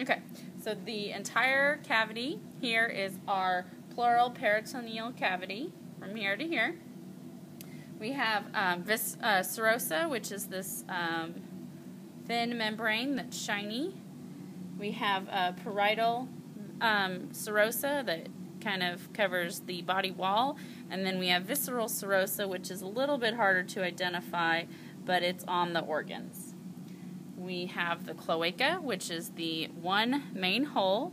Okay, so the entire cavity here is our pleural peritoneal cavity from here to here. We have serosa, which is this thin membrane that's shiny. We have parietal serosa that kind of covers the body wall, and then we have visceral serosa, which is a little bit harder to identify, but it's on the organs. We have the cloaca, which is the one main hole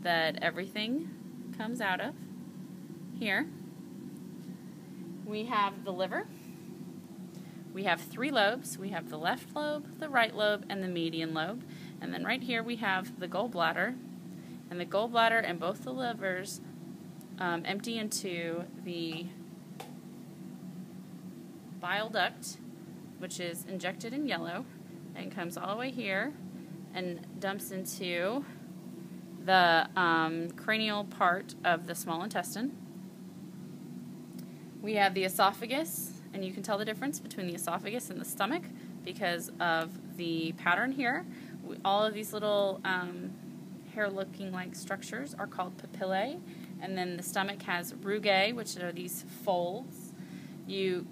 that everything comes out of here. We have the liver. We have 3 lobes. We have the left lobe, the right lobe, and the median lobe. And then right here we have the gallbladder. And the gallbladder and both the livers empty into the bile duct, which is injected in yellow, and comes all the way here and dumps into the cranial part of the small intestine. We have the esophagus, and you can tell the difference between the esophagus and the stomach because of the pattern here. All of these little hair-looking like structures are called papillae, and then the stomach has rugae, which are these folds. You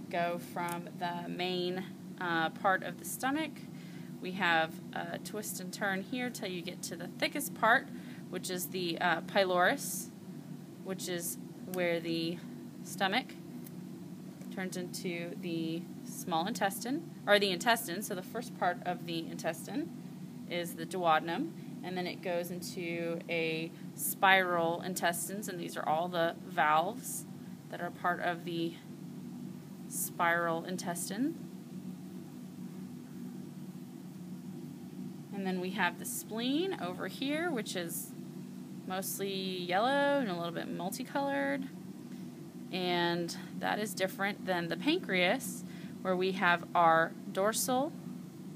go from the main part of the stomach. We have a twist and turn here till you get to the thickest part, which is the pylorus, which is where the stomach turns into the small intestine, or the intestine. So the first part of the intestine is the duodenum, and then it goes into a spiral intestines, and these are all the valves that are part of the spiral intestine. And then we have the spleen over here, which is mostly yellow and a little bit multicolored. And that is different than the pancreas, where we have our dorsal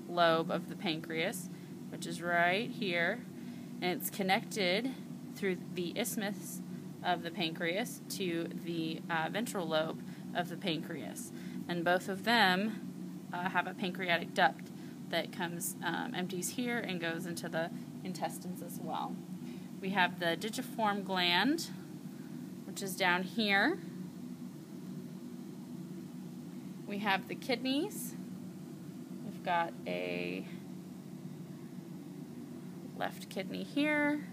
lobe of the pancreas, which is right here. And it's connected through the isthmus of the pancreas to the ventral lobe of the pancreas. And both of them have a pancreatic duct that comes, empties here and goes into the intestines as well. We have the digiform gland, which is down here. We have the kidneys. We've got a left kidney here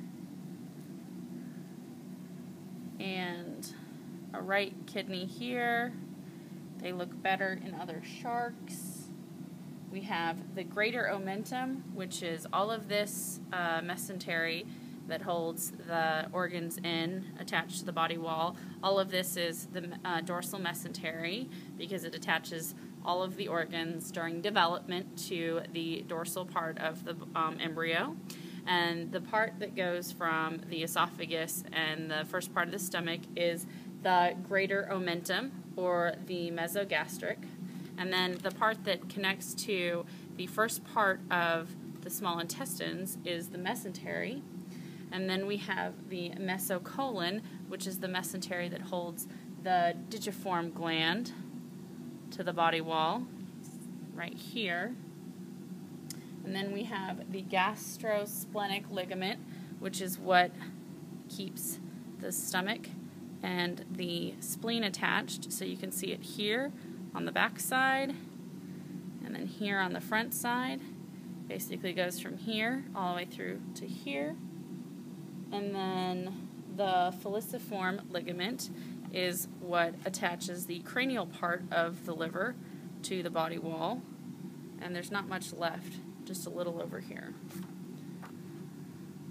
and a right kidney here. They look better in other sharks. We have the greater omentum, which is all of this mesentery that holds the organs in, attached to the body wall. All of this is the dorsal mesentery because it attaches all of the organs during development to the dorsal part of the embryo. And the part that goes from the esophagus and the first part of the stomach is the greater omentum, or the mesogastric. And then the part that connects to the first part of the small intestines is the mesentery. And then we have the mesocolon, which is the mesentery that holds the digiform gland to the body wall, right here. And then we have the gastrosplenic ligament, which is what keeps the stomach and the spleen attached. So you can see it here on the back side, and then here on the front side. Basically goes from here all the way through to here. And then the falciform ligament is what attaches the cranial part of the liver to the body wall. And there's not much left, just a little over here.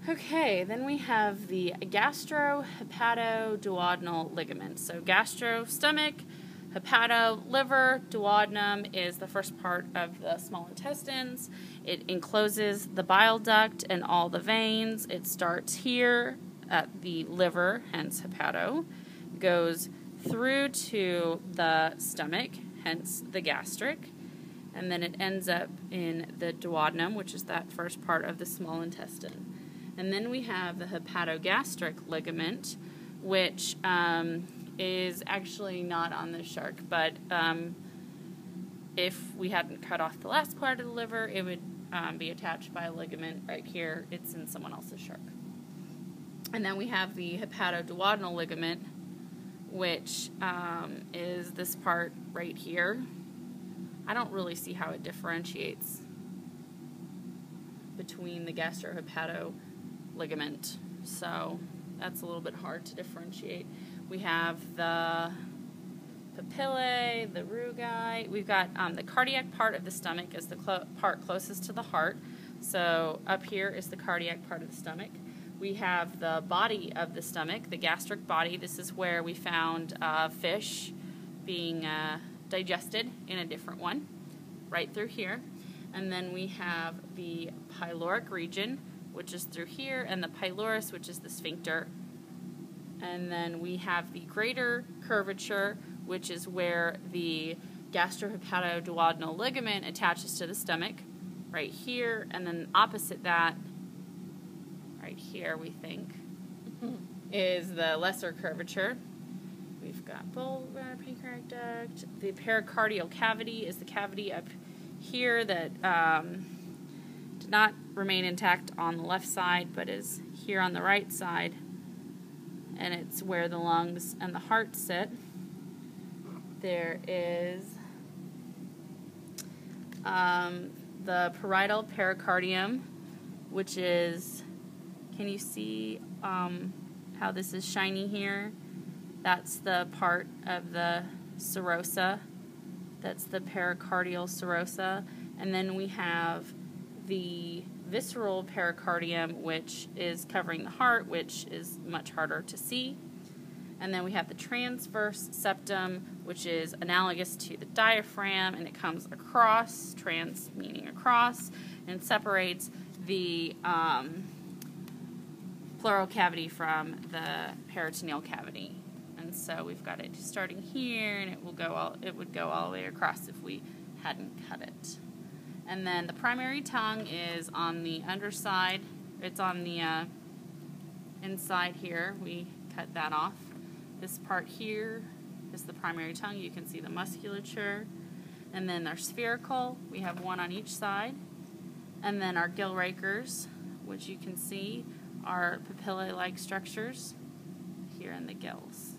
Okay, then we have the gastro-hepatoduodenal ligament. So gastro, stomach, hepato, liver, duodenum is the first part of the small intestines. It encloses the bile duct and all the veins. It starts here at the liver, hence hepato, goes through to the stomach, hence the gastric, and then it ends up in the duodenum, which is that first part of the small intestine. And then we have the hepatogastric ligament, which is actually not on this shark, but if we hadn't cut off the last part of the liver, it would be attached by a ligament right here. It's in someone else's shark. And then we have the hepatoduodenal ligament, which is this part right here. I don't really see how it differentiates between the gastrohepato ligament, so that's a little bit hard to differentiate. We have the papillae, the rugae. We've got the cardiac part of the stomach is the part closest to the heart. So up here is the cardiac part of the stomach. We have the body of the stomach, the gastric body. This is where we found fish being digested in a different one, right through here. And then we have the pyloric region, which is through here, and the pylorus, which is the sphincter. And then we have the greater curvature, which is where the gastrohepatoduodenal ligament attaches to the stomach, right here. And then opposite that, right here, we think, is the lesser curvature. We've got bulbar, pancreatic duct. The pericardial cavity is the cavity up here that did not remain intact on the left side, but is here on the right side, and it's where the lungs and the heart sit. There is the parietal pericardium, which is, can you see how this is shiny here? That's the part of the serosa. That's the pericardial serosa. And then we have the visceral pericardium, which is covering the heart, which is much harder to see. And then we have the transverse septum, which is analogous to the diaphragm, and it comes across, trans meaning across, and separates the pleural cavity from the peritoneal cavity. And so we've got it starting here, and it would go all the way across if we hadn't cut it. And then the primary tongue is on the underside. It's on the inside here. We cut that off. This part here is the primary tongue. You can see the musculature. And then they're spherical. We have one on each side. And then our gill rakers, which you can see are papillae-like structures here in the gills.